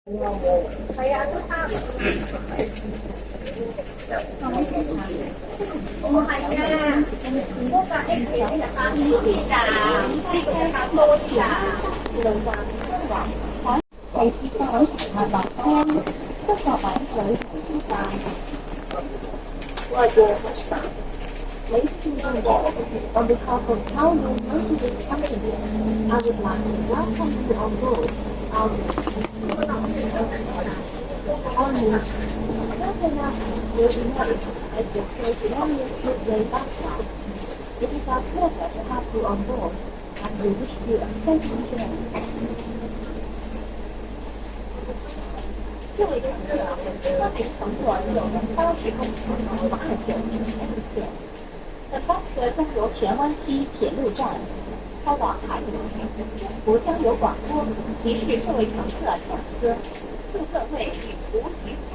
係啊，都差唔多。唔係啊，多晒 X 有日翻呢啲㗎，呢個係多啲㗎。係鐵板同埋白湯，不過擺水好大。我覺得好少。每次都係on behalf of our local company, I would like to welcome you on board our Only nothing else will be made as the Colonial Midway background. It is our pleasure to have you on board, and we wish you a safe journey. 作为一个车顶乘坐有人包时工程马尔九之前路线，本班车将由荃湾西铁路站开往海口，政府将有广播提示各位乘客上车，祝各位旅途愉快。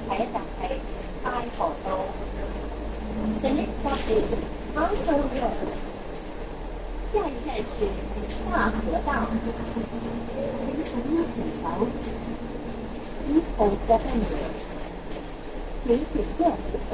下一站係埃河道。The next stop is Arthur Road. 下一站是大河道。请从右转桥。East 7 请请右走。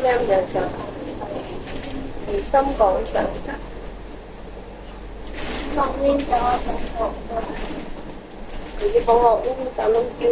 啱就上怡心廣場。落邊咗同學你放學邊上窿椒。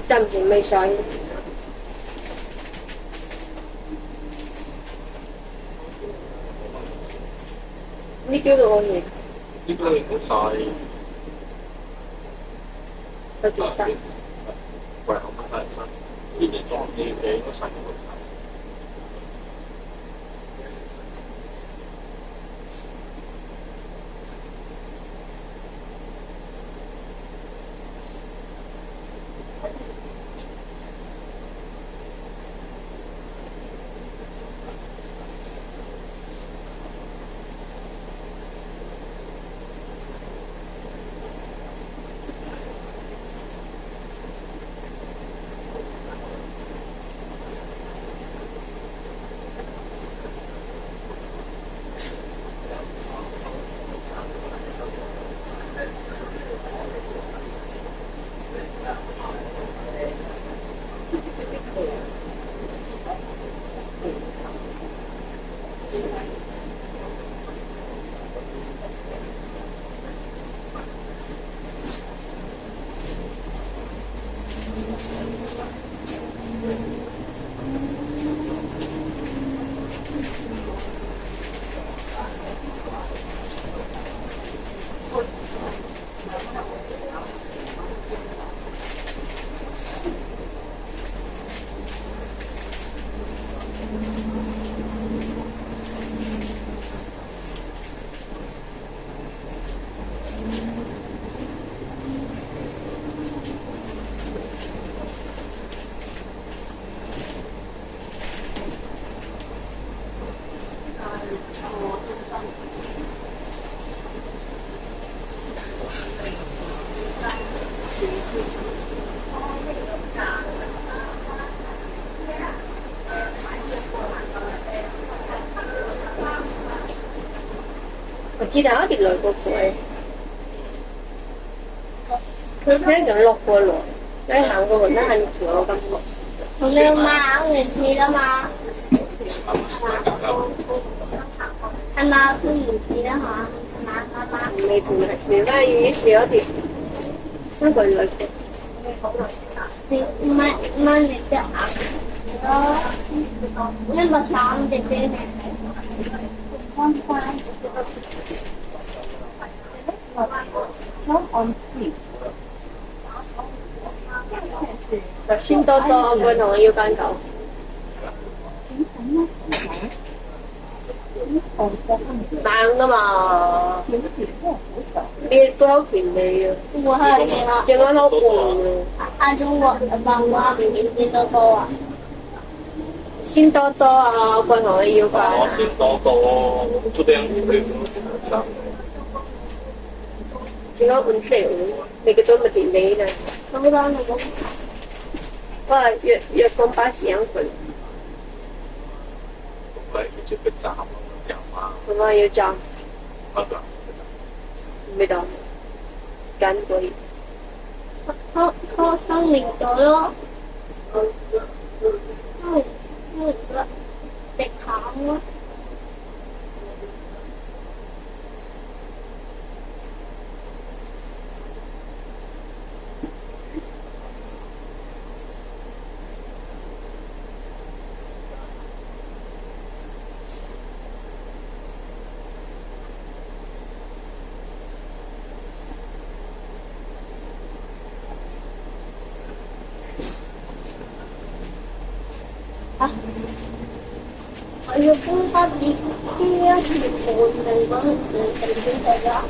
暫時未上。呢幾個我熱。呢個好晒。十幾晒。喂，我問下你，呢啲裝啲嘅應該晒唔晒？之前一直來過佢，佢聽緊落過來，你行過雲德漢橋咁落。同你媽聯繫啦嘛，係嘛？佢聯繫啦嚇，係嘛？媽媽。未同聯翻於是嗰條，香港來過。你唔係你隻眼咯，你咪慘啲啲。就鮮多多，佢同我要間狗。硬噶嘛，你都有甜味啊，我係點啊？正啱好拌啊。按中國爸爸唔見得多啊？鮮多多啊，佢同我要間。鮮多多，注定會上。正啱換色，你嘅都咪甜味呢？咁多你冇？我係越講把時間佢。對，就個炸咁樣嘛。同我要炸。那個。味道乾可以。เขาต้องหนึ่งตัว咯，食糖咯。我要搬翻自己一條門嚟揾地點嚟啦。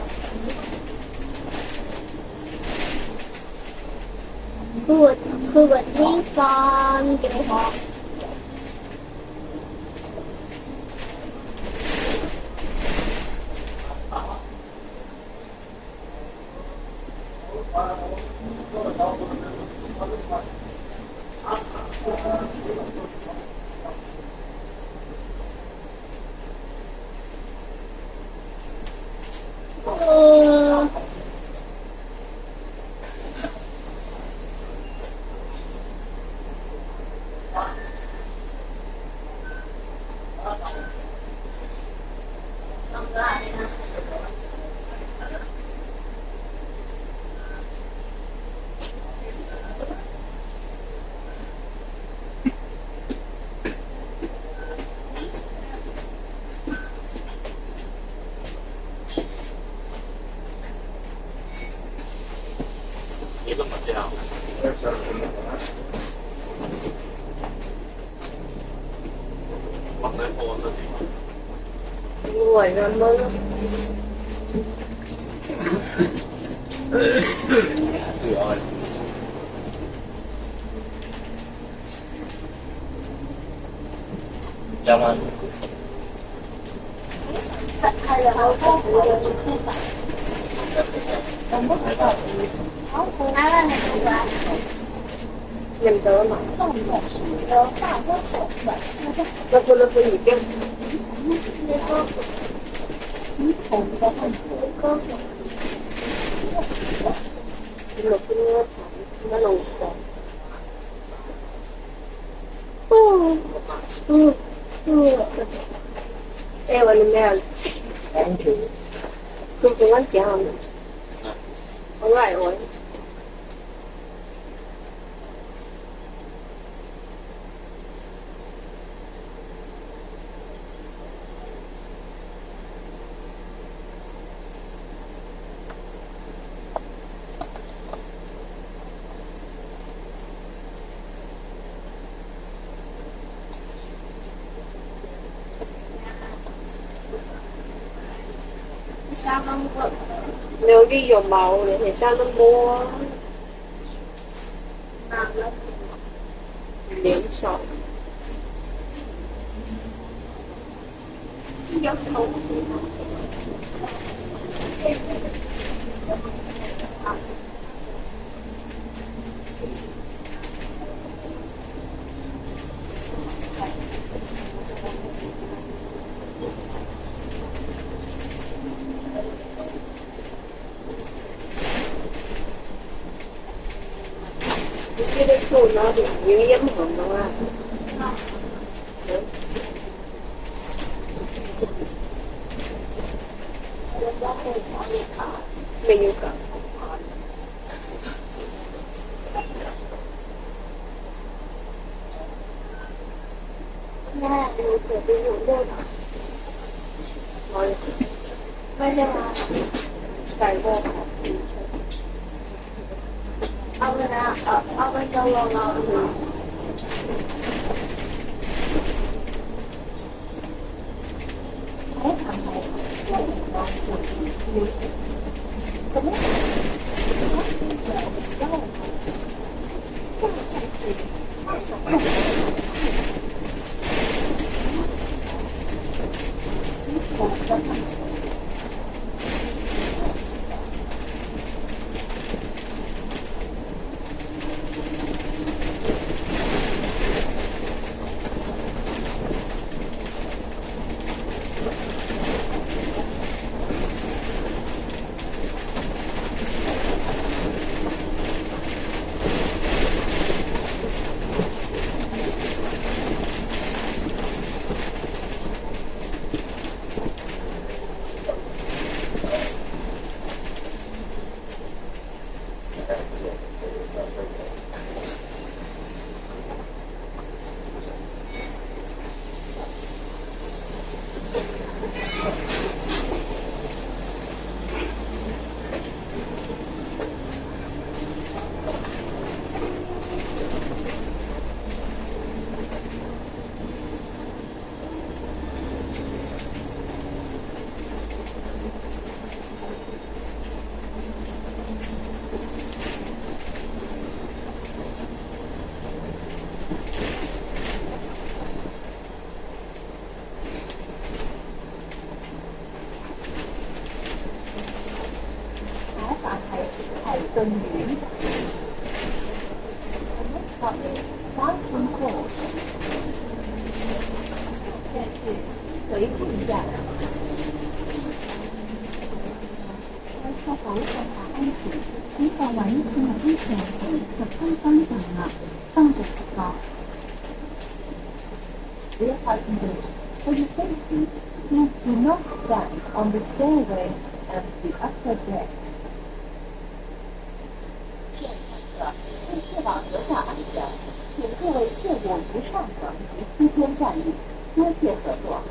佢會聽翻嘅話。為咁樣咯。有嗎？係啊，我都會有啲吧。好，我拿了那个碗。認到啊嘛。有大個火的。那副已經。那個。紅的很多個。六個乜龍鳳？誒，我哋咩啊？佢講緊幾行？好嚟喎！你有啲肉毛，你係生得摸啊？兩手。有手。做那种有烟棚的啊。没有搞。แม่ดูเกิดไปอยู่ด้วยเหรอไม่ใช่มาไก่โบกเอาไปนะเอาไปจะลองเราดู 耕耘，花村后，这是回顾一下。香港答案是依照完成了一选和官方讲了放的时候，不要发生的For your safety, please do not stand on the stairway and the upper deck. 为确保合法安全，请各位切勿不上层及期间站立，多谢合作。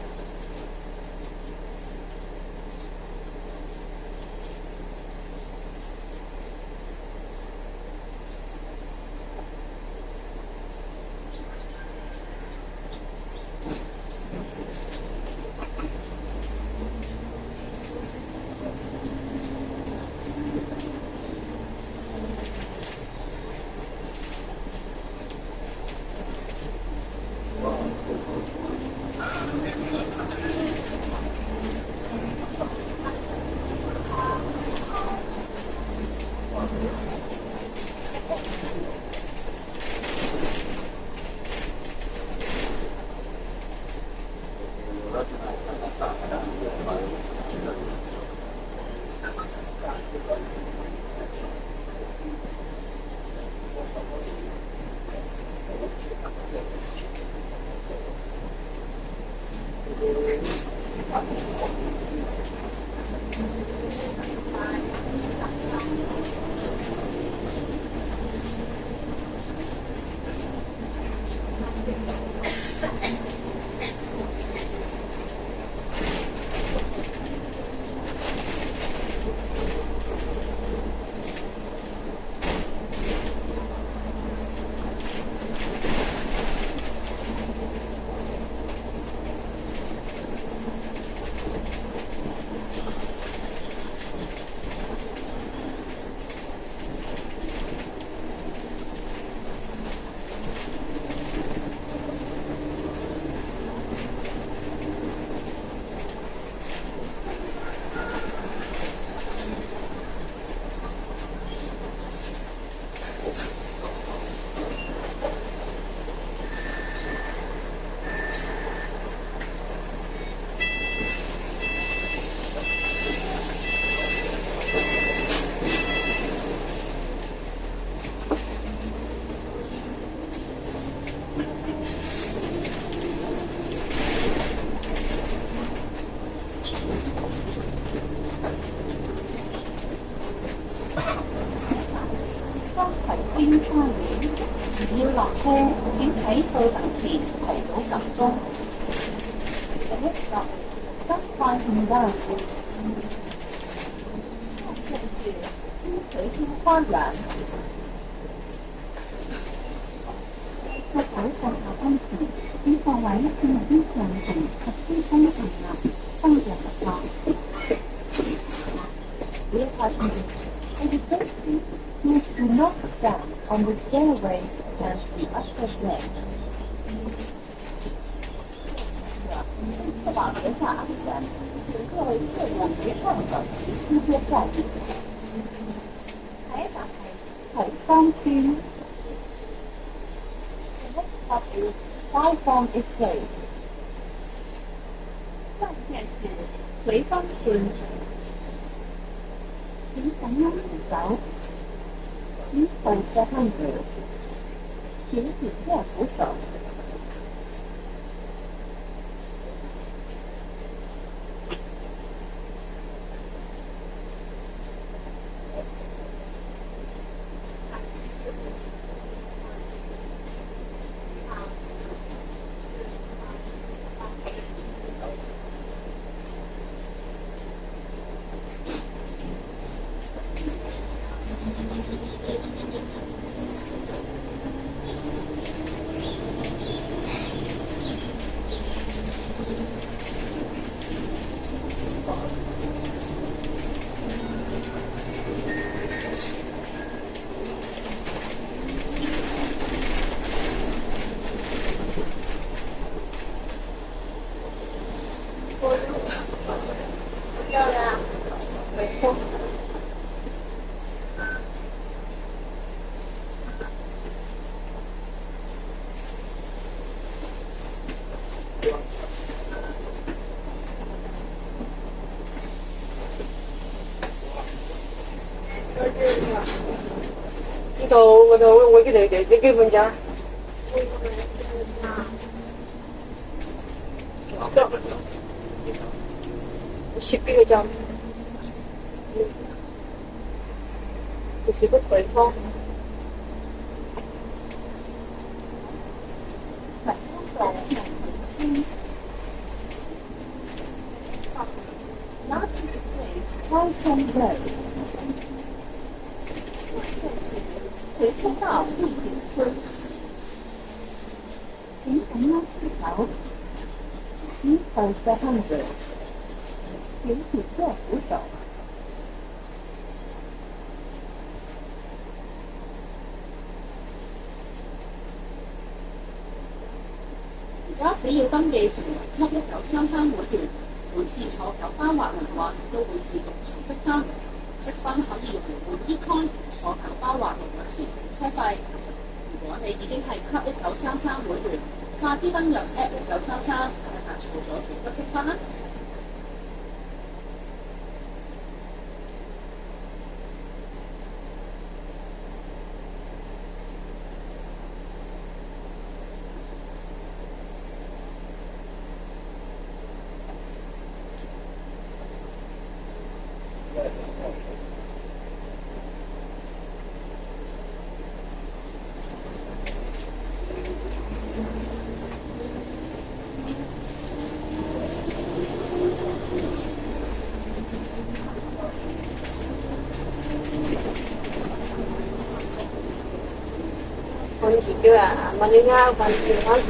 喺到臨前提早集中。第一集真快唔得，跟住水天花涼。個手放下安全，以防位置有啲上行及天空上立，分入合作。不要發現，education needs to not stand on the stairway against the usher's leg. 确保留下安全，请各位客人不上手期间在意。下一站係江村。The next stop is Kaifeng Estate。上線是葵芳村。請緊握扶手，請扶着向左，請緊握扶手。呢度我叫你幾分鐘？10幾個站，就是個葵芳。開通嘅葵芳道步行村，請緊握扶手，請扶着向左，請緊握扶手。而家只要登記成為 Club 1933會員，每次坐九巴或輪運都會自動儲積分，積分可以用嚟換 Econ 坐九巴或輪運時停車費。如果你已經係 Club 1933會員，快啲登入 App 1933睇下儲咗幾多積分啦！放自己啊，問你啱，問你啱時。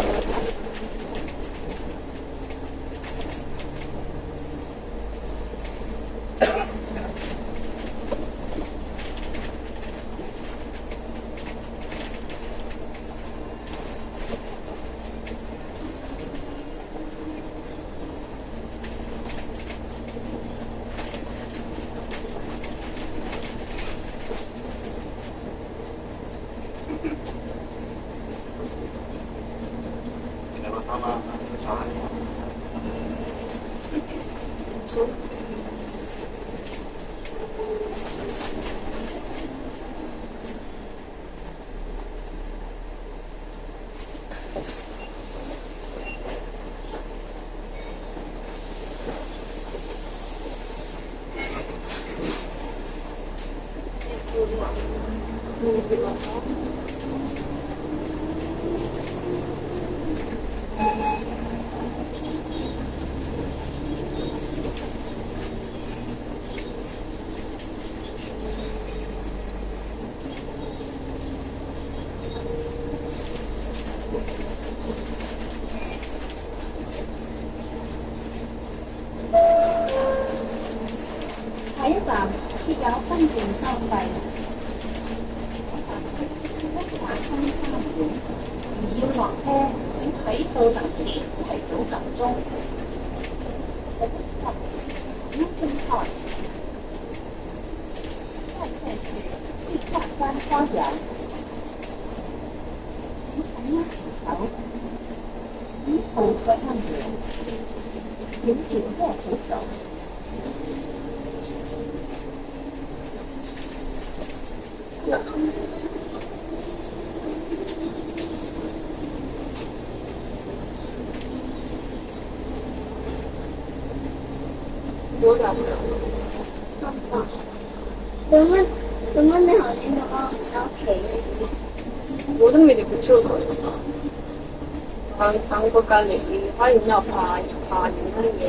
下一站設有分段收費。而要落車，請喺到站前提早10鐘。正台，下一站是地下山花園。1號嘅看點，請緊握扶手。我就咁樣你頭先講唔返屋企？我都未哋唔出過。行過隔離，可能又爬完啲嘢。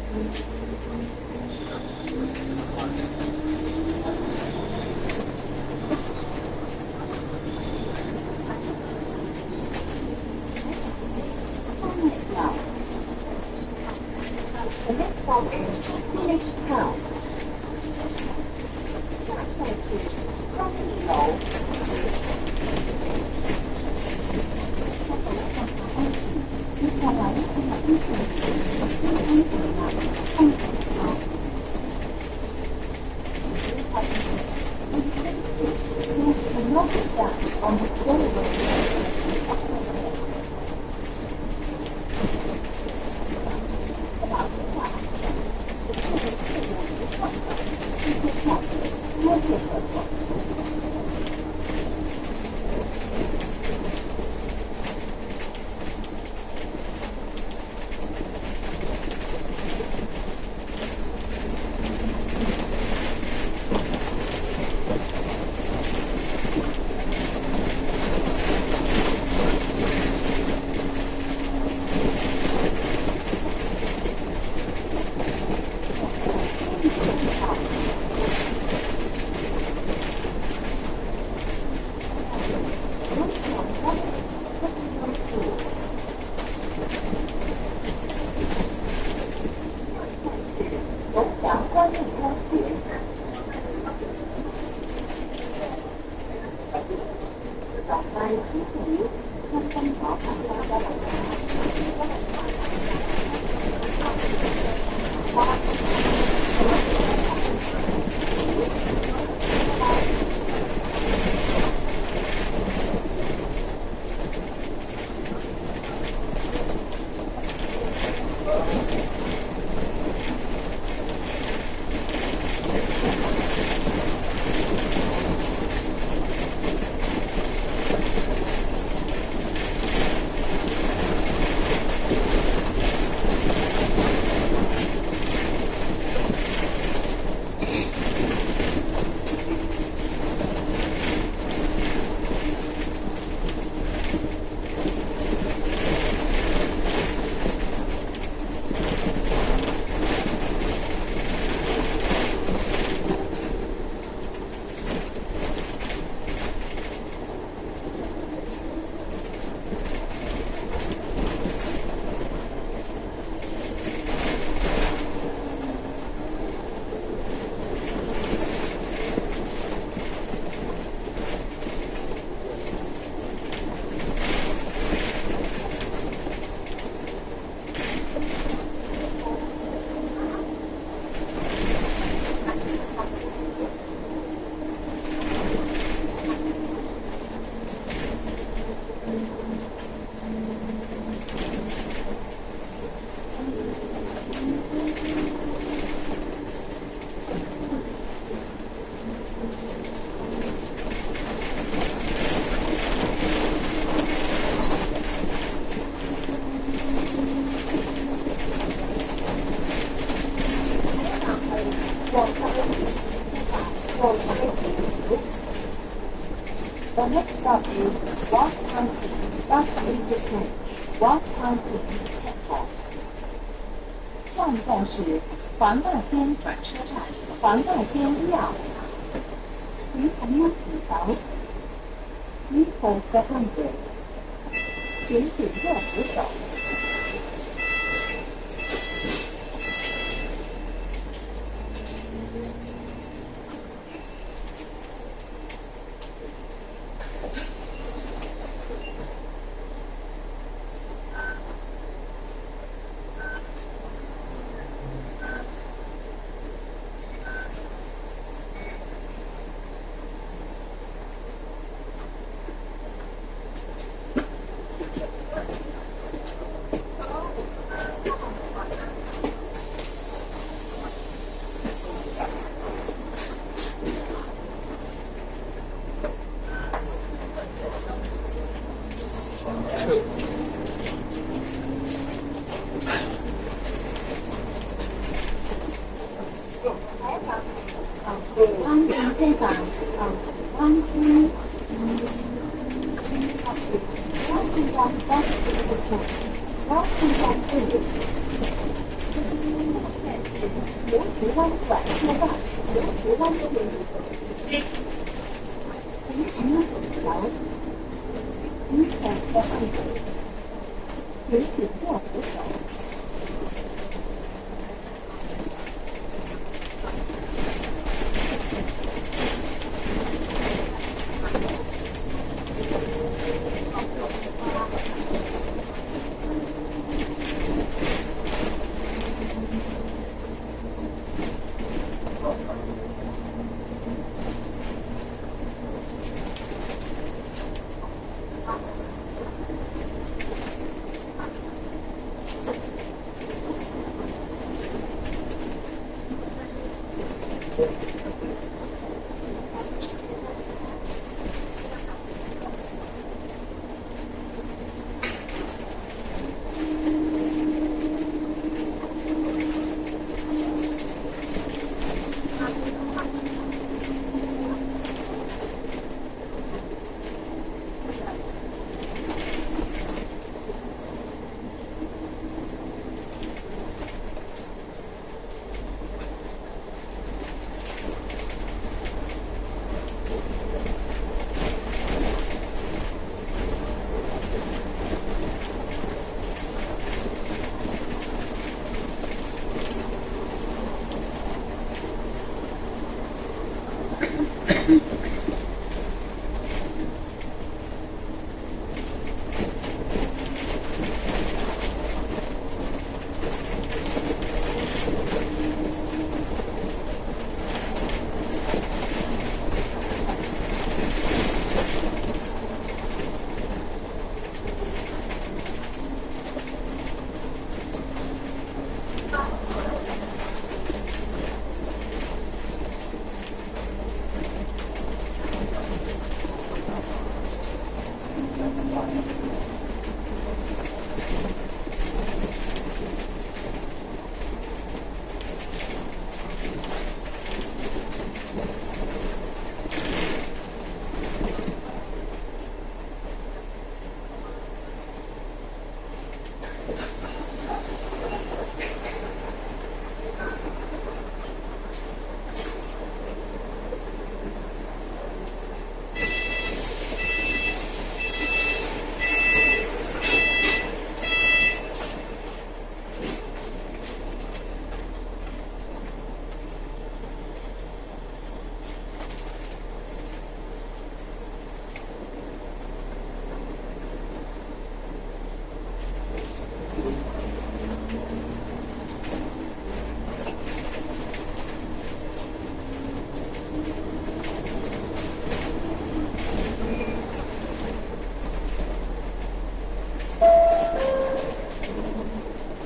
The next stop is Village Town. 下站是康利楼。接下来是一线安全的上水桥。龙翔观念中学。早班出行，香港桥返家的The next stop is West County Bus Interchange, West County Airport. 下一站是黄大仙转车站，黄大仙1号。请朋友请到1号车站点，请紧握扶手。安全队长，安心。Welcome back to 有时弯转说话，有时弯曲，平时条，一手的汉子，有点过扶手。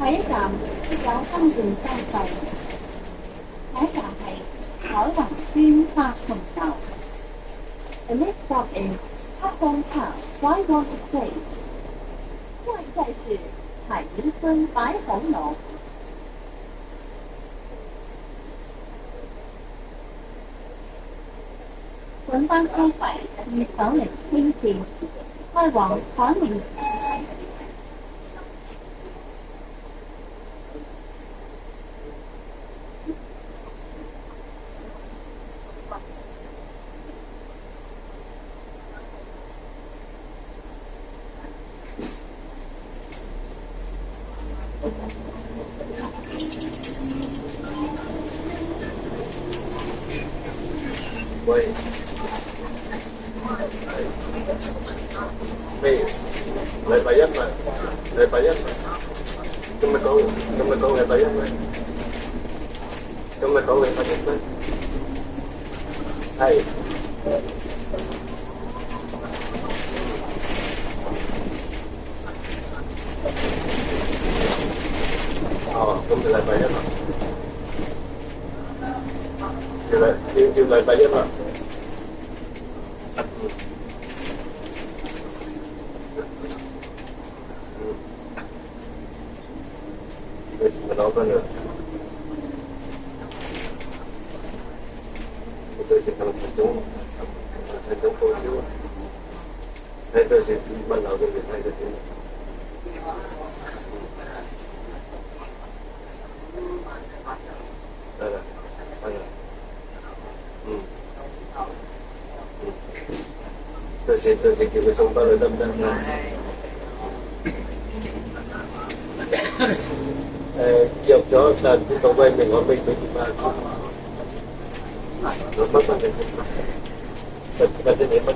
下一站有新店收費，下一站係海雲村花紅道。The next stop is Hafong Town, Huaihua Estate。下一站是海寧村白紅樓。本班收費290天線，開往海寧。喂，咩？禮拜一嘛，禮拜一嘛，今日講禮拜一咩？今日講禮拜一咩？係。哦，今日禮拜一嘛，要禮拜一嘛。你全部攞翻嚟，我對住同陳總報銷，睇到時物流嘅嘢睇佢點。到時叫佢送翻去得唔得？約咗，但唔知到威未，我未點啊？我乜問你先？或者你問佢？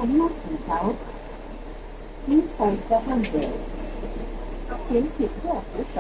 緊握扶手，依附着分別，點結多扶手。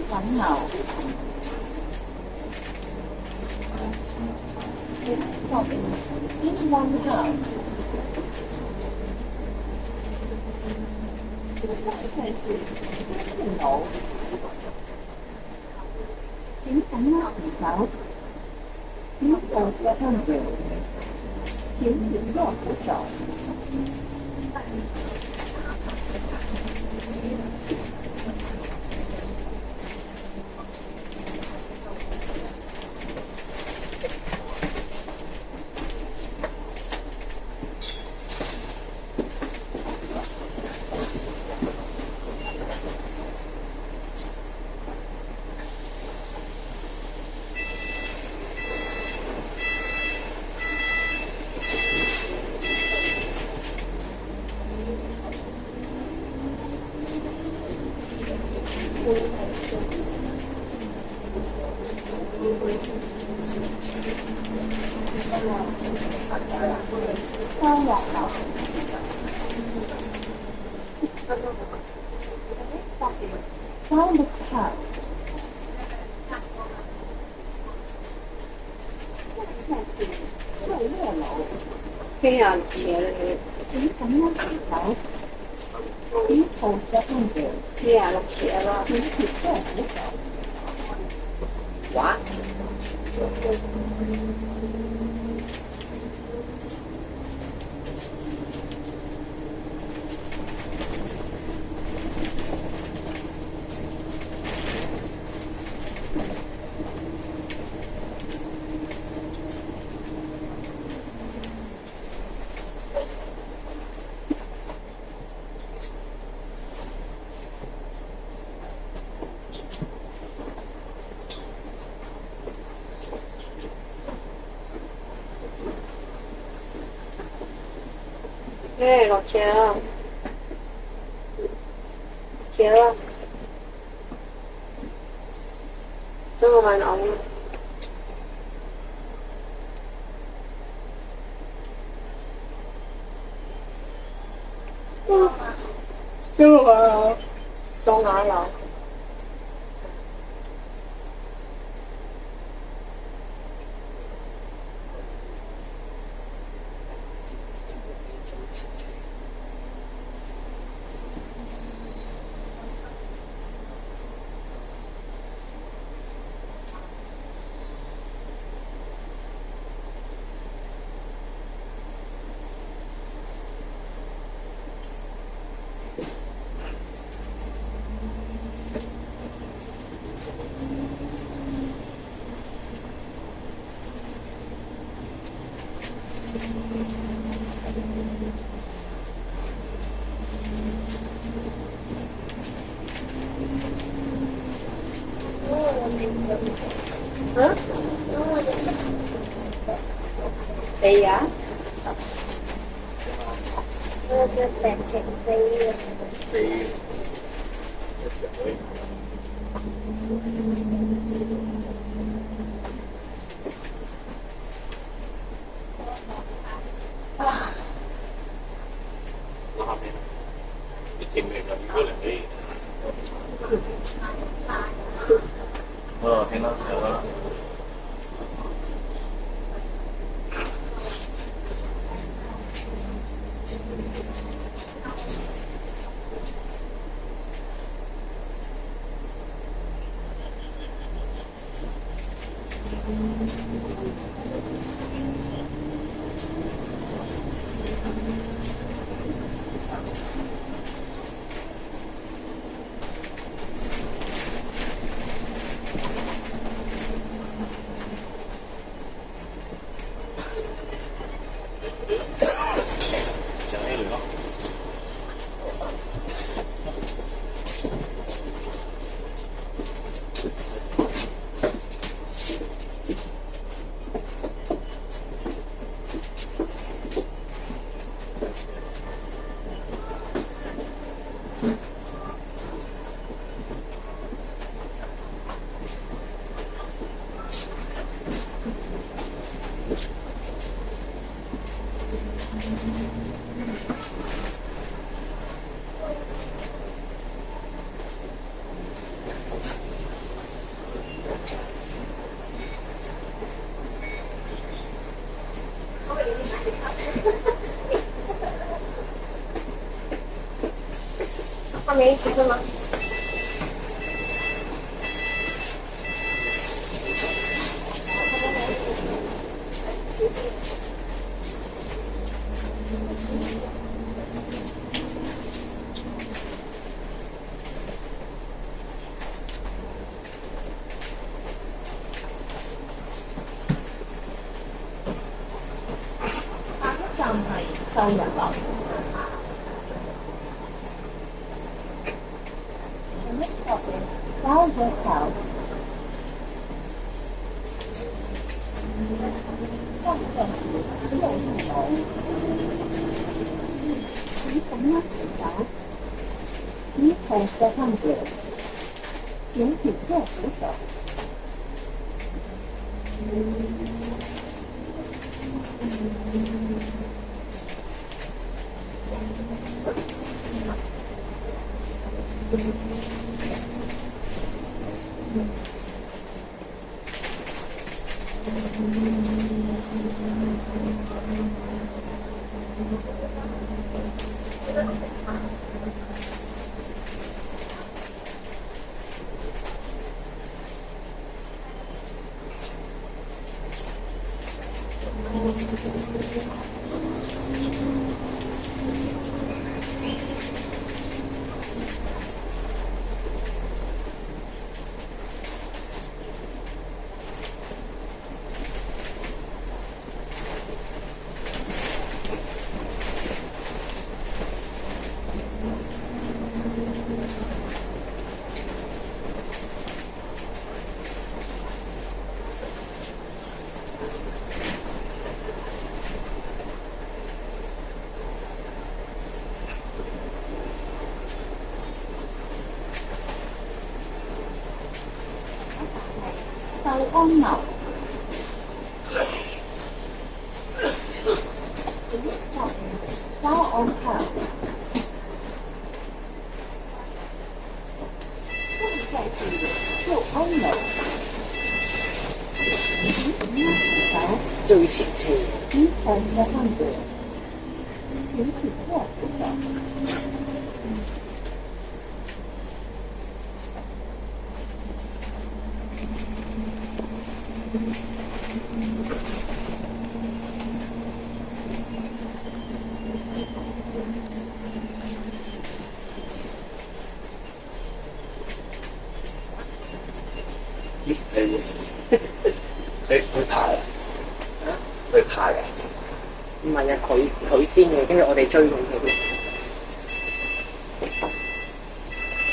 品牛，邊溫後，點緊握扶手，依附着分別，點結多扶手。收落樓，收木頭，46尺咧，點緊握扶手，依附着分別， 46尺啦，點結多扶手。哇！落車啦，車啦，將我買牛。將我買牛，送下樓。嗯？地啊？我只成成地啊！地聽到時候啦。後面一直㗎嘛？下一站係秀人樓。包咗頭，包咗頭，只有頭，你咁樣打，你紅色看着，有幾個扶手。秀安樓，包安頭，秀安樓，最前次。紅色看着，有幾個扶手。你排啊？你排啊？唔係啊，佢先嘅，跟住我哋追緊佢。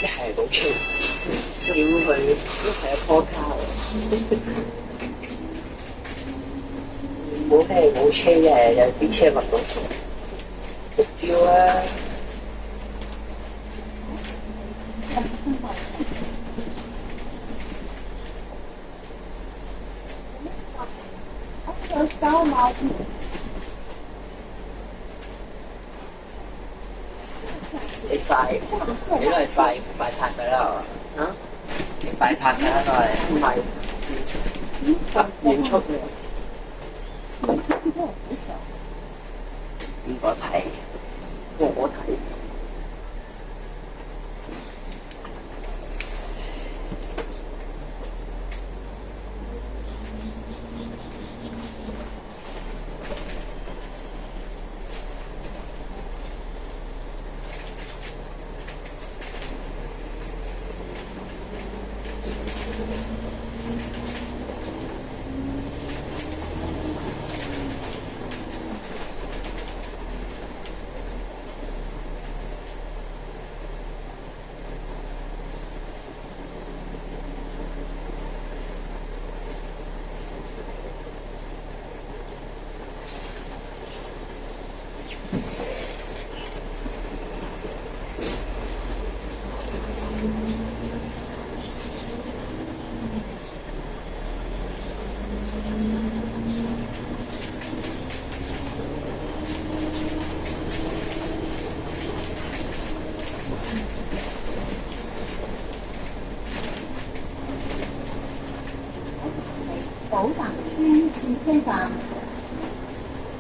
一係好 Q，屌佢，一係有 podcast。冇咩冇車嘅，有啲車密到傻，直招啊！你快，你都係快拍㗎啦，係嘛？你快拍㗎都係，唔係遠速嘅。邊個睇？我睇。寶達邨電車站。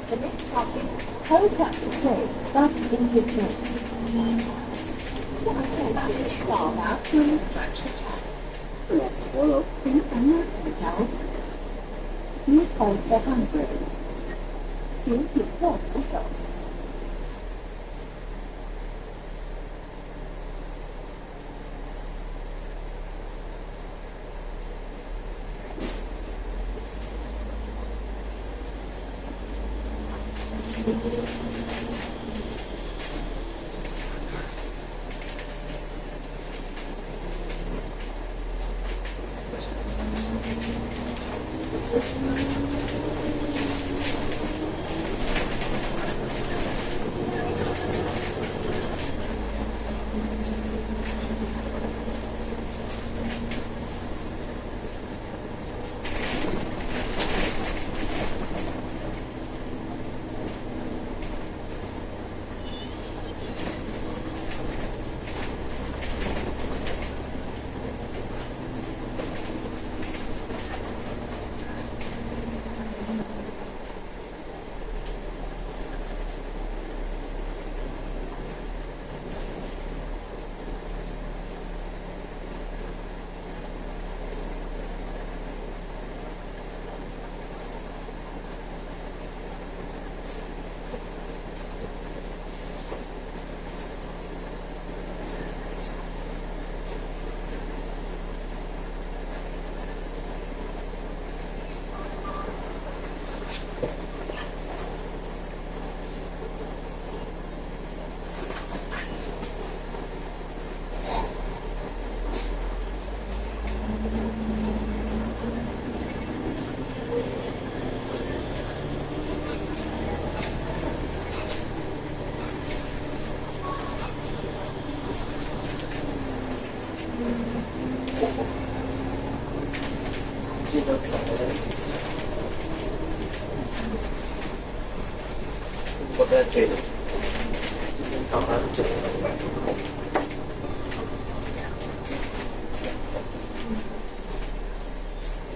The next stop is Hotel Place Bus Interchange。下車是寶達邨轉車場。請緊握扶手。Please hold the handbrake。請調過扶手。知道手咧，我俾人追到，手喺度追。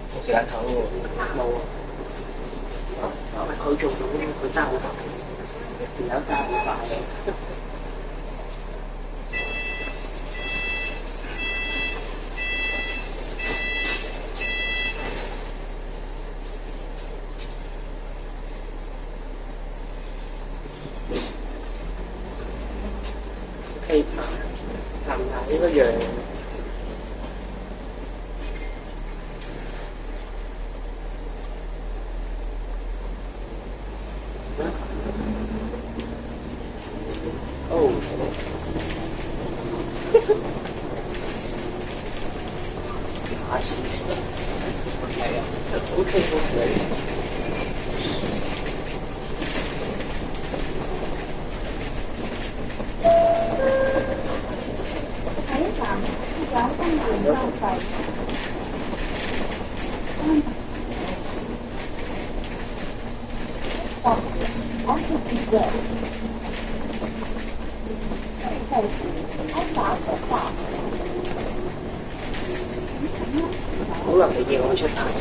冇時間唞喎，冇啊！佢做到，佢揸好快，條友揸好快嘅。可以行下呢個樣。哦，下次先。係啊，OK。交費。我係記得，係我打個發。可能你要我出下場。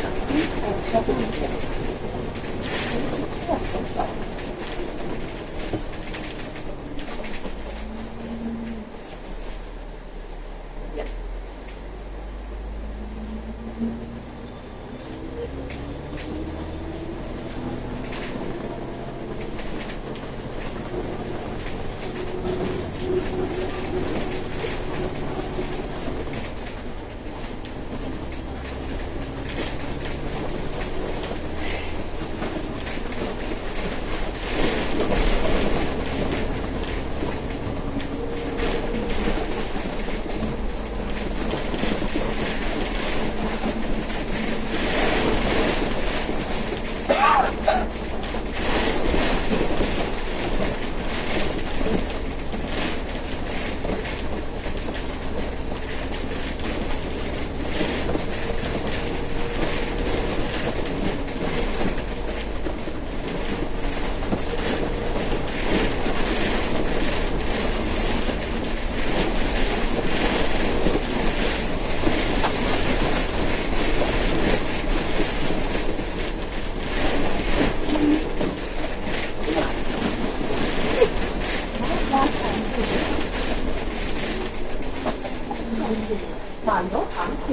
環島行線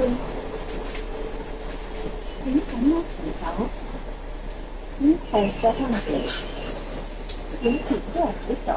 點咁樣扶手？紅色香嘅點條都係幾度？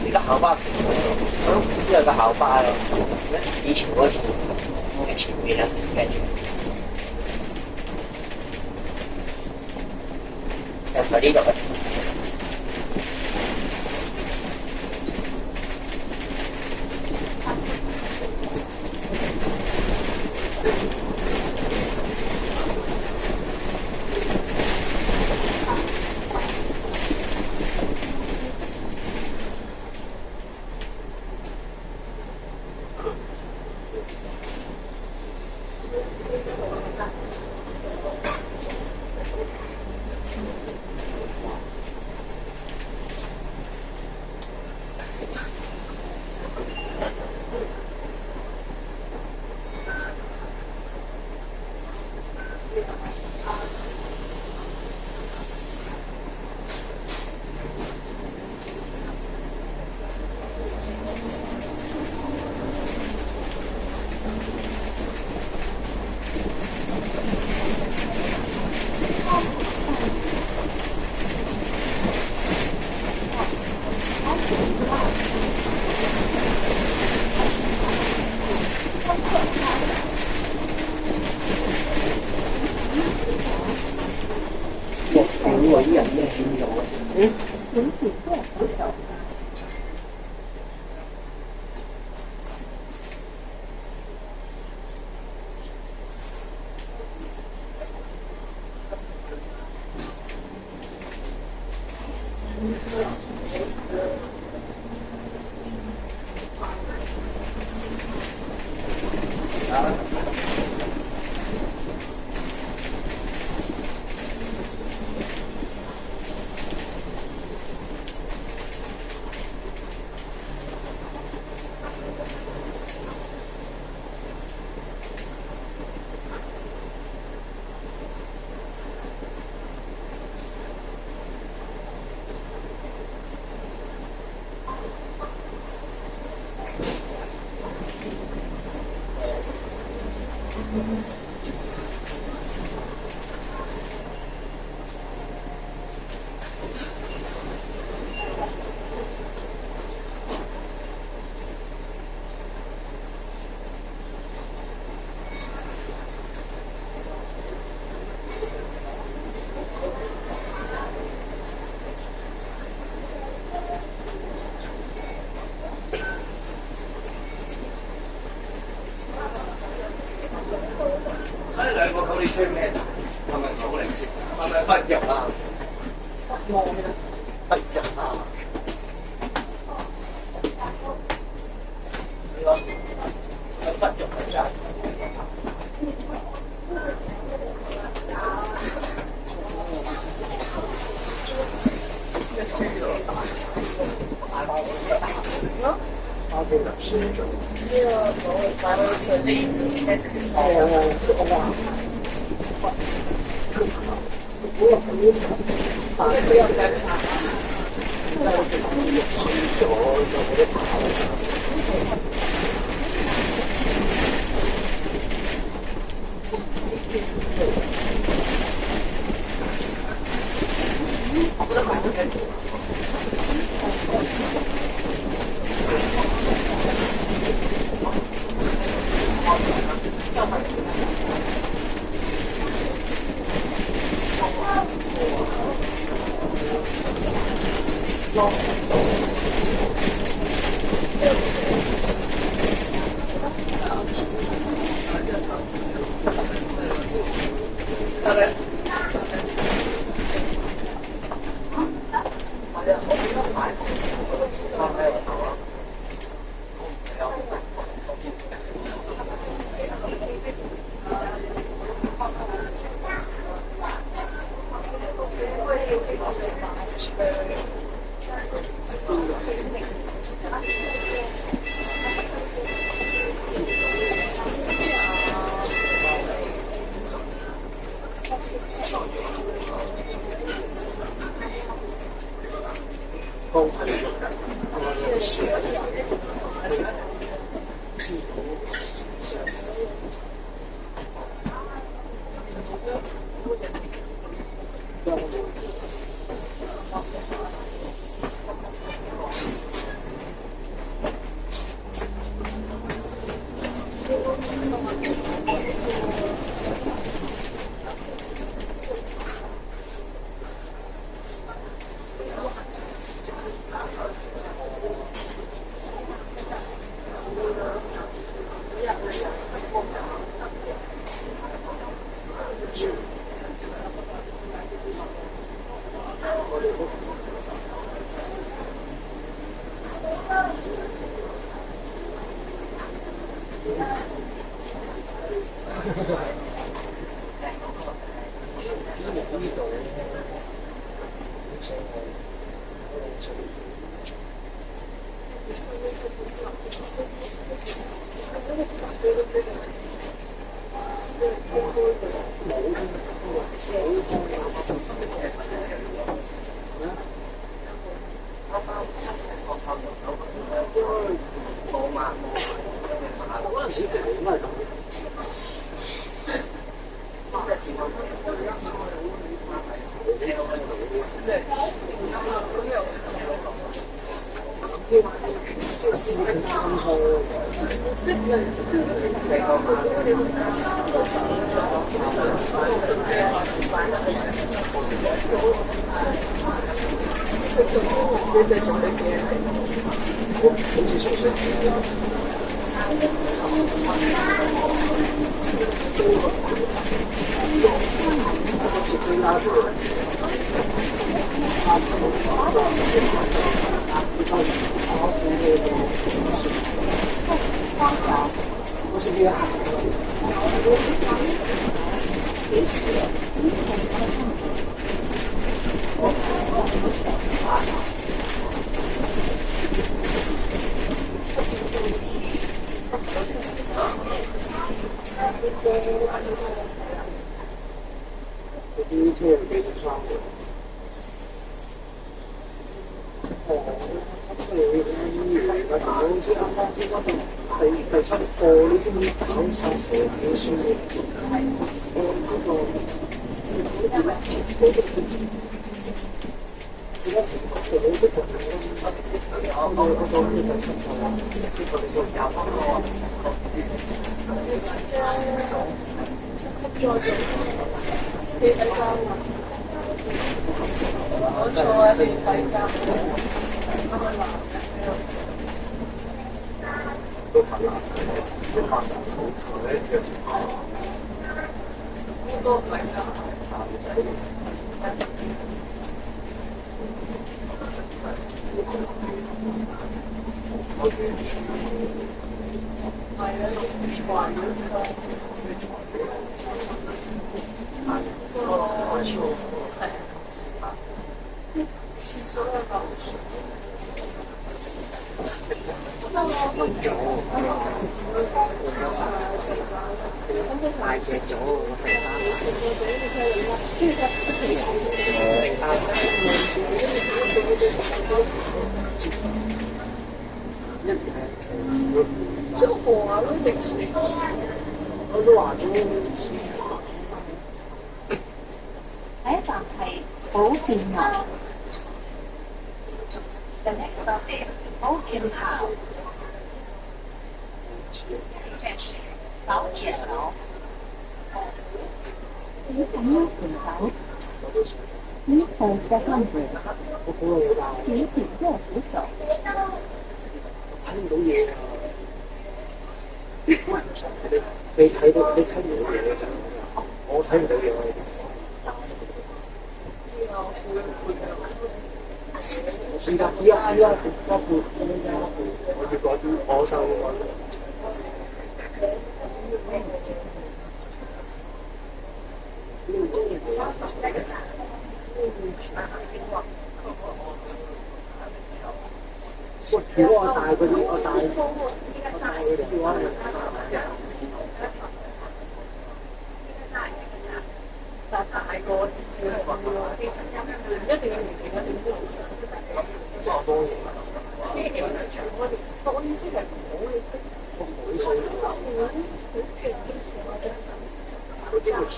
呢個校巴，呢個個校巴咯，以前嗰條嘅前面啊，繼續。入去呢度。啲人咩變咗啊？點條都係幾度？你追咩站？係咪九零線？係咪北入啊？北入啊！北入嚟㗎。都唔係㗎。大隻咗，我都話咗。第一站係寶劍樓。The next stop is 寶劍樓。寶劍樓。你咁樣扶手，你後嘅跟住，小條即係扶手。睇唔到嘢啊！你睇唔到嘢嘅時候，我睇唔到嘢。依家我要嗰啲我收嗰啲。如果我帶嗰啲，我帶嗰啲話，大個一定要年紀嗰陣都好長。就多嘢。我意思係唔好你我好想嗰啲會顯得似。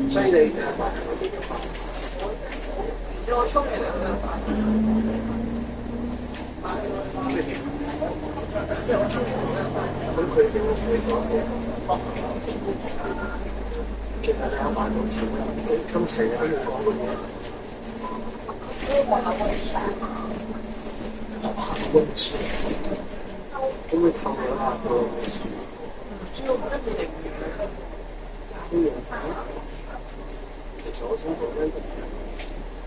所以你我沖完涼啦。即係我沖完涼啦。咁佢點會講嘅？其實你有買到錢啦，咁成日都要講嘅嘢。溫泉，咁你頭兩下個主要跟住營養。營養其實我想講咧，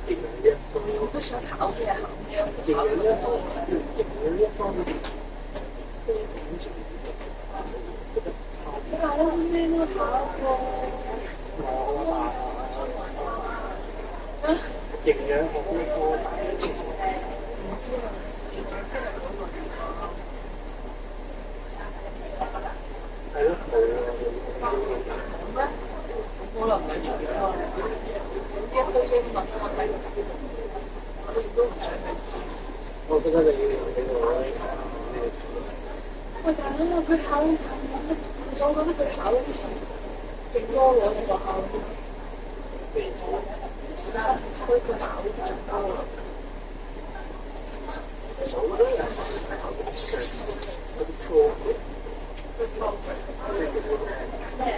營養呢一方面，我都想考嘅考嘅。營養呢一方面，營養呢一方面，感情覺得考咩都考過。營養學呢科大一次。係咯，可能唔係營養啊，一堆英文我睇唔到，我亦都唔想去知。我覺得你我就係諗下佢考，其實我覺得佢考啲時勁多喎，呢個考。佢考得仲多啦。我覺得考啲時嗰啲 program。即係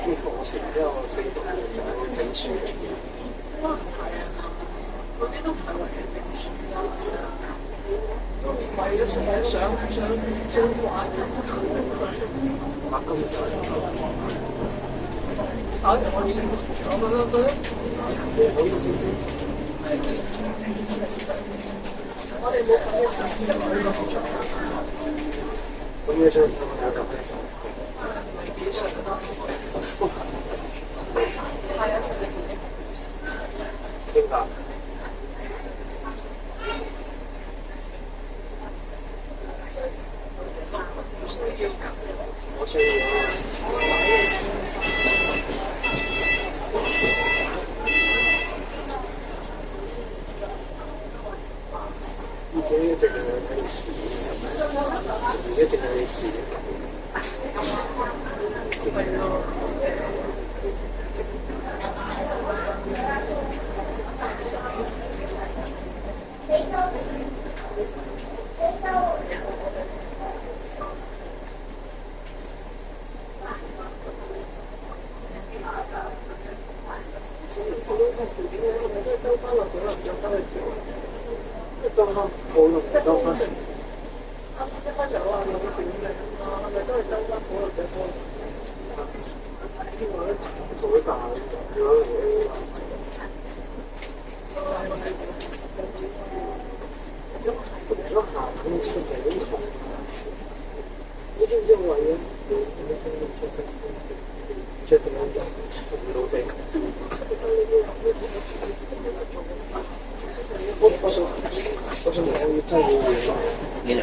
啲課程之後，你讀完就係證書嘅嘢。可能係啊，嗰啲都唔係為咗證書啊，都為咗想玩。啊，根本就係考完我成績，我覺得你好要成績。我哋冇咁嘅成績，咁你想有咁嘅成績？明白。我需要。自己一直喺度試，自己一直喺度試。係咯。條件嘅，係咪都係兜翻落可能有翻去條？兜翻冇用，兜翻。啱啱一開就話冇條嘅，係咪都係兜翻好落嘅多？呢個咧做咗大，如果如果下咁出嚟都痛，你知唔知我為咗着定咗痛到死？我想我真係要換咯，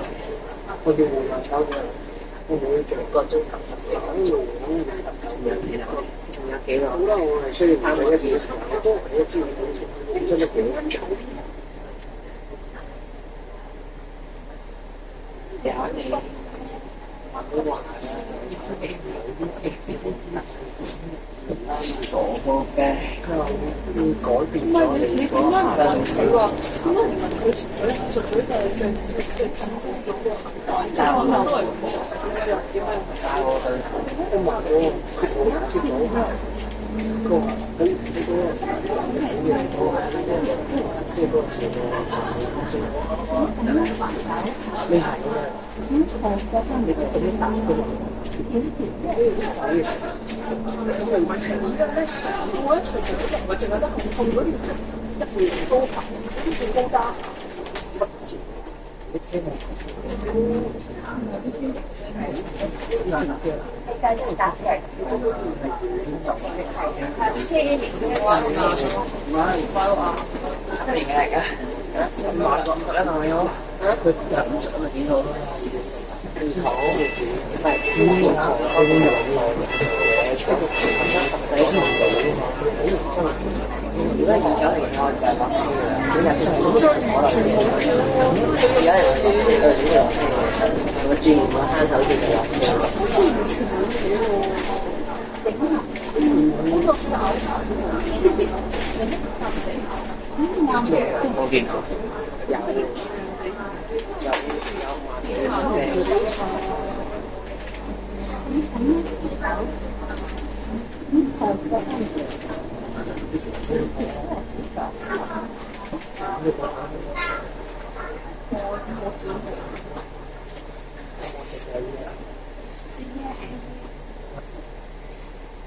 我要換下炒嘅，我冇做個鐘頭14個鐘，仲有幾耐？仲有幾耐？好啦，我係需要探一次，我都係一知你本身本身都幾長。有你話傻波嘅，佢話會改變咗你個下半場。點解唔問佢純粹就係即係進攻咗個行為？揸我都係點解揸我身？我問我，佢同我接咗佢話咁你嗰個你嚟到即係嗰個時候你係㗎嘛？你咁樣打㗎嘛？打嘅時候，咁咪唔係而家咧上我一場場都唔係淨係得控嗰條一回高球，一高揸，不接，你聽我講。繼續打嘅，你做嗰條係車嚟嘅話，唔係包啊，乜嘢嚟㗎？買個50啦，係咪好？佢就50咪幾好咯？好，唔係先至好，我已經有即係個10程度㗎嘛，好認真。如果係29嚟嘅話，就係落車㗎啦。每日真係坐落去，而家係落車㗎，點會落車㗎？我轉完個坑口就落車。完全冇嘢喎。我見過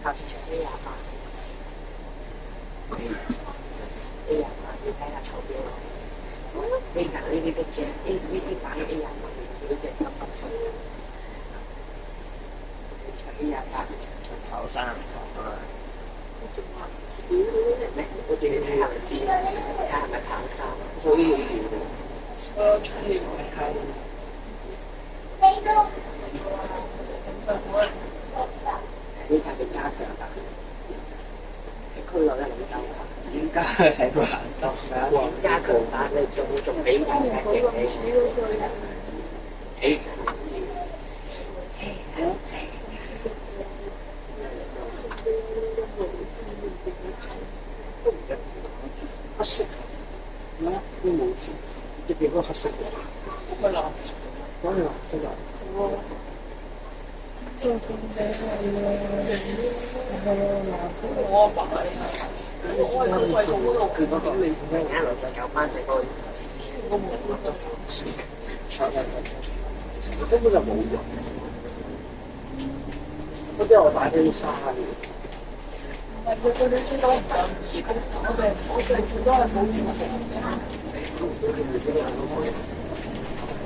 下次唱 A28，要睇下籌標咯。A 揀呢啲都正，呢啲擺 A28都正得分數。唱 A28，跑山唔同啊！咩？我哋睇下就知，睇下係咪跑山。所以出嚟睇。呢塊嘅加強版，喺區內咧能夠點解喺度行多？加強版咧仲比人嘅勁起，起正啲，好正。都唔得，黑色，咩？都冇錢，入邊嗰個黑色嘅，咪藍色，講係藍色㗎。我阿爸係，我係佢貴重嗰個，佢嗰個你而家來再搞翻隻嗰個字，我冇法執行，根本就冇用。嗰啲我擺啲沙嘅。唔係佢嗰啲書都唔夠熱，我哋最多係保持個紅色。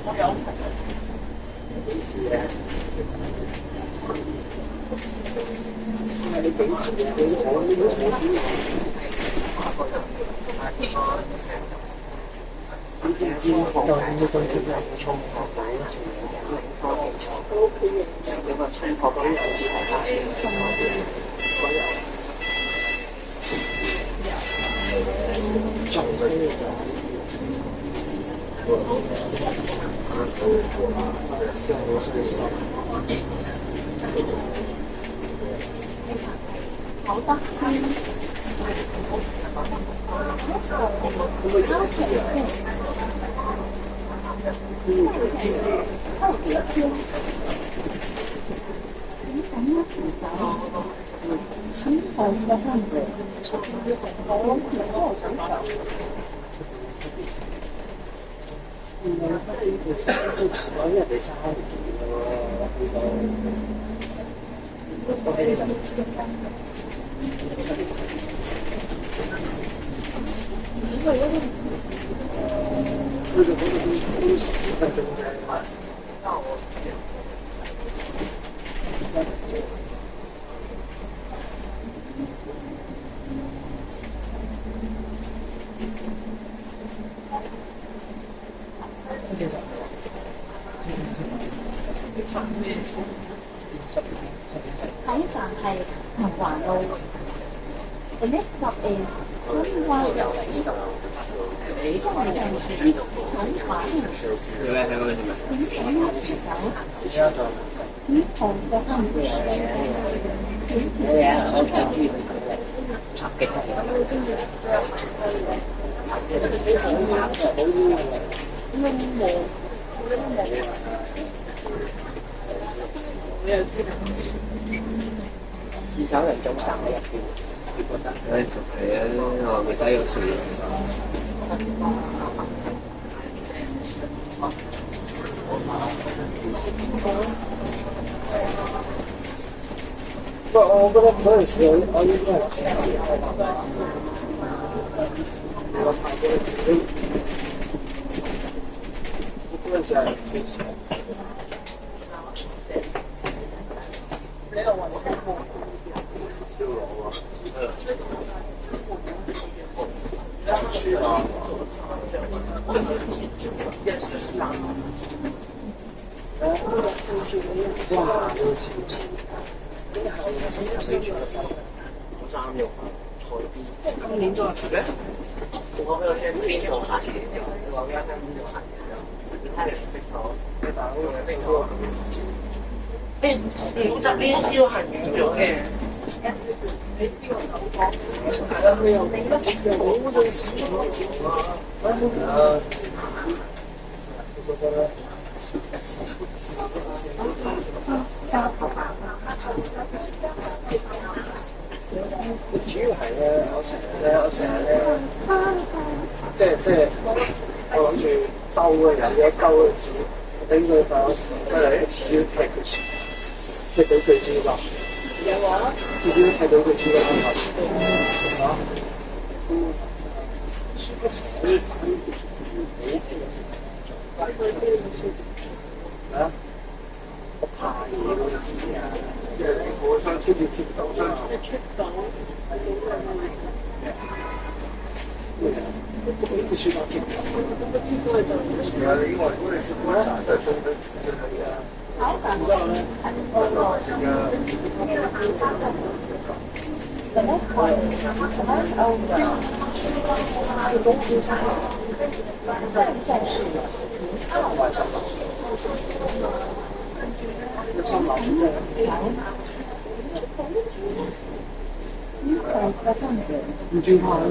我有份。幾時咧？你幾時嘅？你坐呢個位置？你知唔知我對呢個叫咩？創學第一次人力科技創，有個創學嗰啲主題法，嗰日仲衰咗。好得好嘅香味。原來七點其實都講人哋3年嘅喎，我睇你就唔知7點。去到嗰度都10分鐘啫。睇法係同環路，the next stop is One Way。二九人總站喺入邊，係啊，我咪仔有事。不過我覺得嗰陣時我應該係自己我拍嗰陣時嗰陣就係幾時？哇！好似3肉菜啲，今年多少咧？我俾我聽邊度下次我話俾我聽邊度下你睇你逼咗，你打嗰個逼咗。古澤邊要係軟咗嘅。係啊，佢又好正式啊！我覺得。主要係咧，我成日咧，即係我諗住兜嗰陣時，我頂佢塊，我真係一次都踢佢輸，踢到佢輸啦。有啊！次次都踢到佢輸啦，嚇！輸不成，啊！我怕嘢嗰陣時啊，即係我想出去貼到相處。出到，不需要貼。係啊，因為我哋是觀察的，所以可以啊。然之後咧，成個心諗啫。唔轉下咯。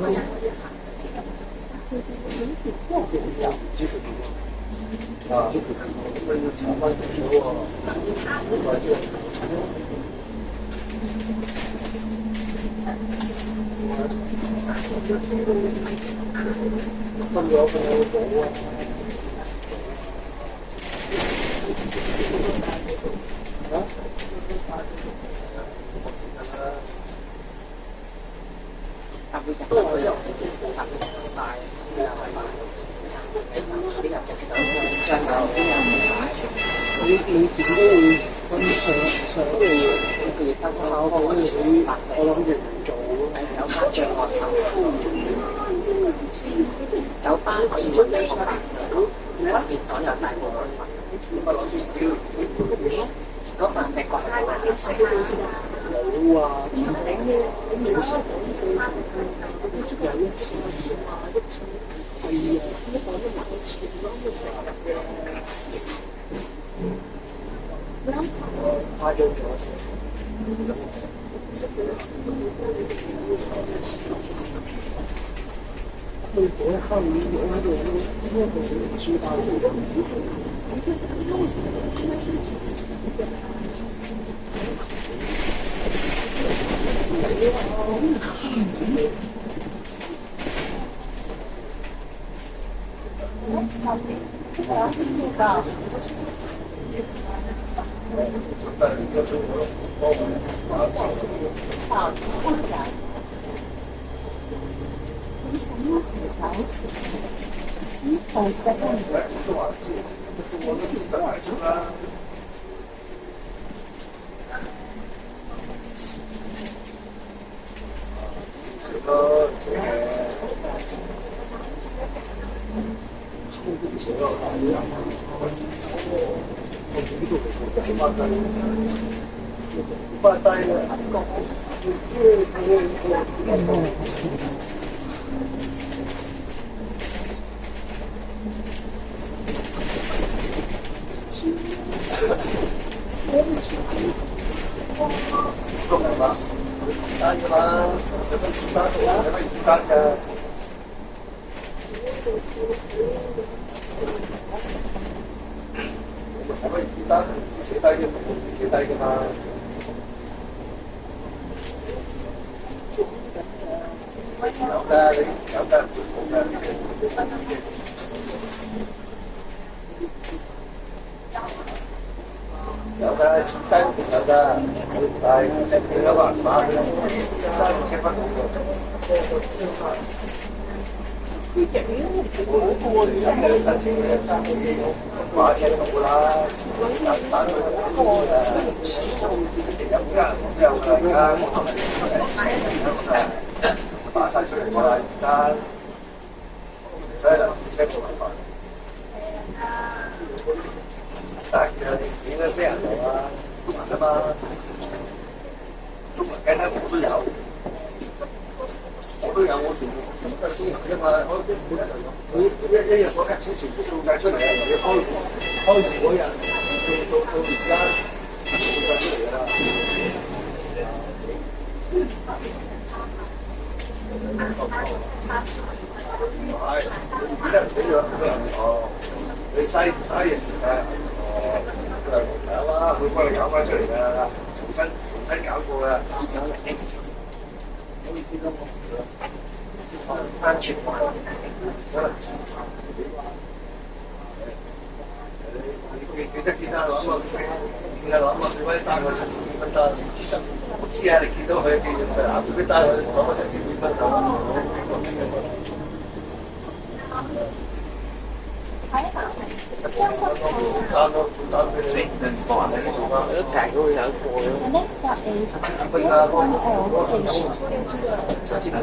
支付點啊？支付點？佢要查翻少少喎。分咗佢有冇啊？都係之後大你點都會分上個月考嗰陣時，我諗住唔做有家長有班次出嚟學變咗有大部分嗰份係國家大冇啊！幾時有一次係啊！誇張咗先。佢嗰一刻我喺度呢一個小紅書包都唔知。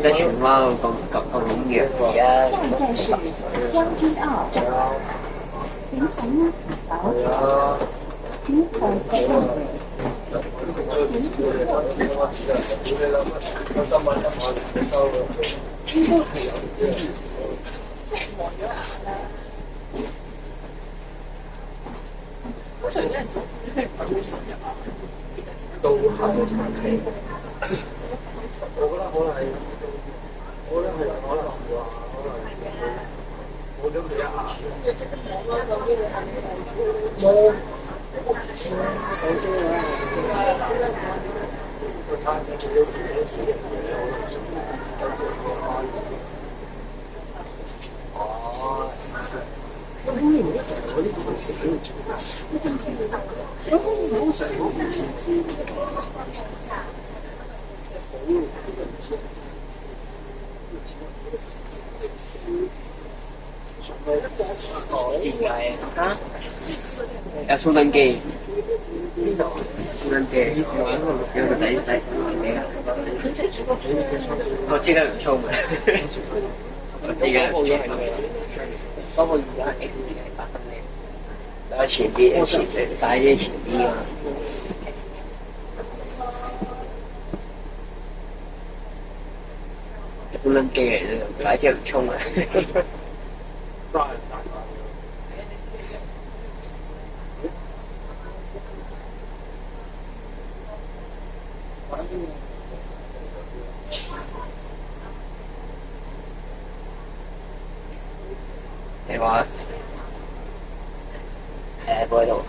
在荃灣咁容易而家。站是将军澳，平衡岛，平衡的认为。都係我覺得可能係，可能話冇咗佢一下。冇手機啊！個攤嘅最緊要係哦。咁當然嗰時候嗰啲同事喺度做，嗰時候我唔知。自介啊？有充登機？邊度？充登機有個底你啊？我知得唔充嘅，我知嘅唔充。不過而家 X 係8分零，有前啲，快啲前啲啊！充登機嚟嘅，擺隻唔充啊！你話喺嗰度，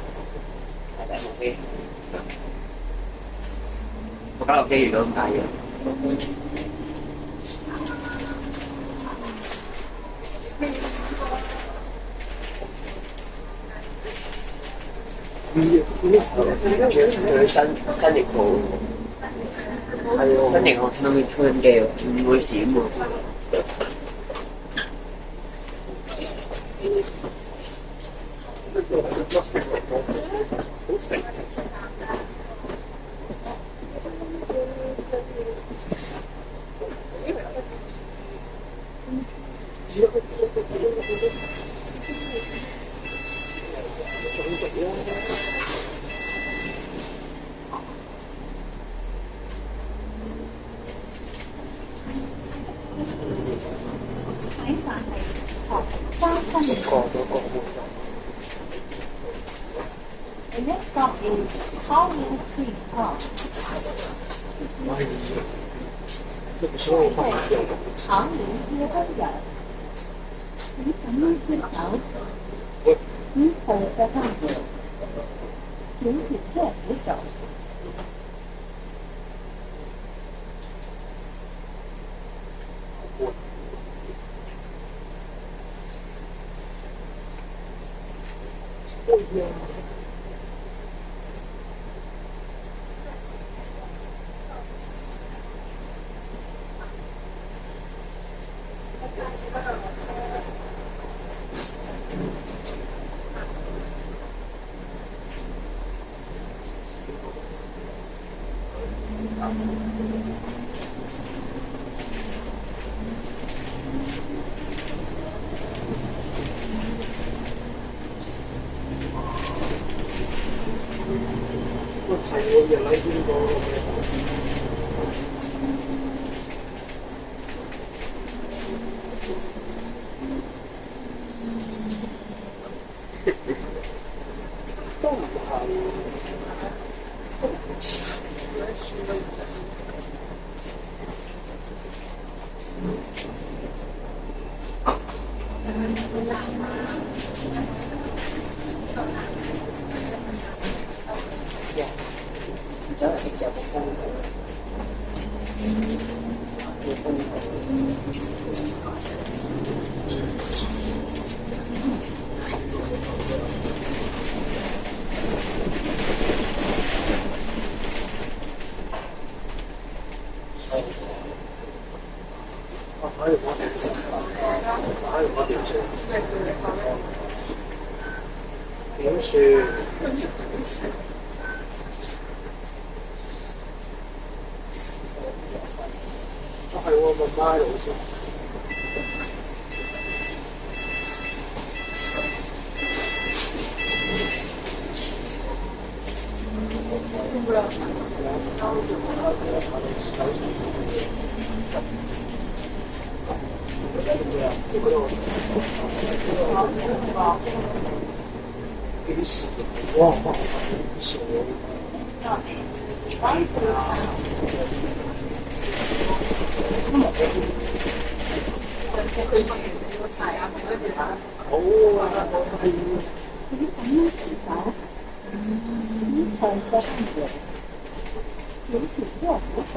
係咪冇機？我家落機遇到咁大嘅。對新型號，新型號聽到面推緊機喎，唔會閃喎。睇法係學花生嘅。The next stop is Holland Creek Park. 考驗嘅工人，你咁樣跌走，你後嘅單詞，小條車唔走。點算？係喎，問媽老師。幾時？哇！幾時喎？好啊！你咁樣跌走，你後嘅單詞，小條車唔走。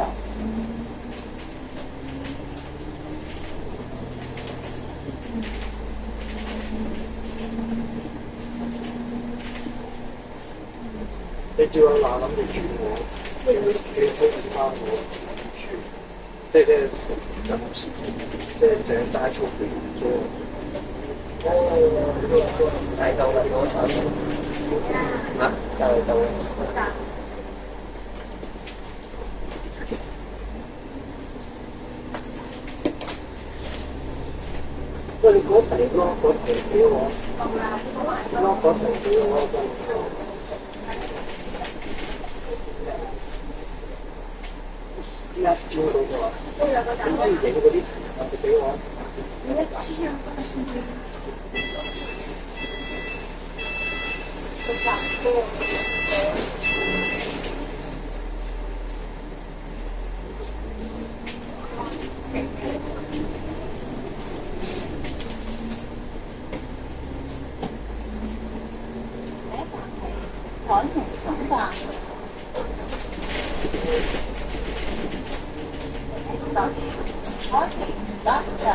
你照樣嗱諗住轉我，轉出唔翻我，轉，即係就冇事，即係淨係齋操佢，所以睇到啦，嗰場啊，就係到啦。喂，你嗰題攞題俾我，攞嗰題俾我。Left 嗰個啊，你知影嗰啲你俾我。海豚廠吧。可以唔得嘅。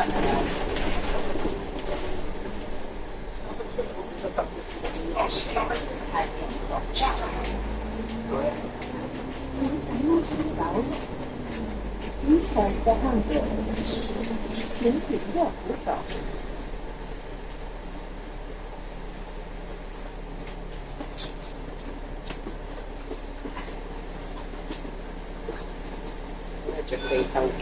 你选择按钮，请紧握扶手。準備登記。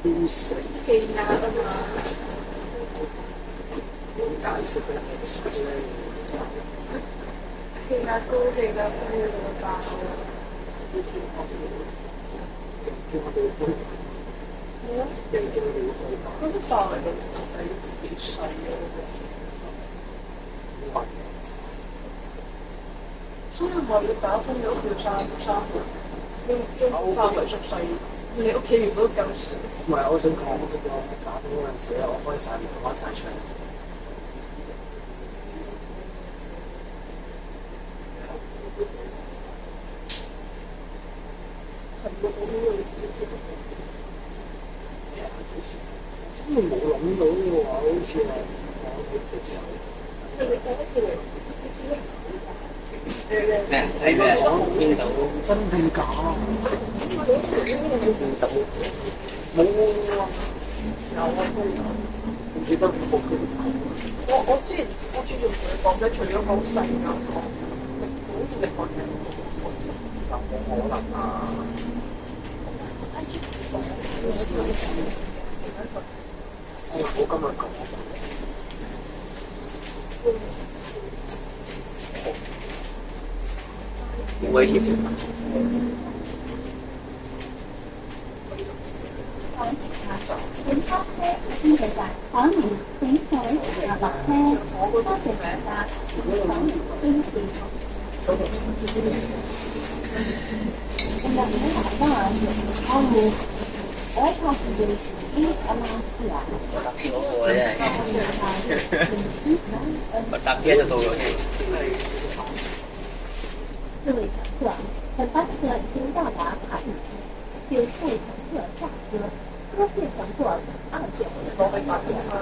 啲死氣壓啊嘛，點解釋咧？氣壓高，氣壓低就會爆。叫我哋去，又叫我哋去打。嗰啲範圍係幾細嘅，所以話要打風，你屋企要三個，要將範圍縮細。你屋企如果咁少，唔係，我想講打風嗰陣時咧，我開晒門，開晒窗。真係冇諗到嘅話，好似係我哋其實。你第一次嚟，咩？睇咩？見到真定假？見到冇啊！有啊，都有。唔記得冇佢。我之前用佢講咧，除咗講細眼講，好似力講嘅，冇可能啊！我今日講。威脅。本卡車先至站，可能請取下落車，多謝大家，請經視。今日唔好行翻我冇，我喺拍住啲阿媽師啊。我搭偏嗰個真係，我搭偏就到咗嘅。各位乘客，本班车已经到达海底，请各位乘客下车，多谢乘坐2.5。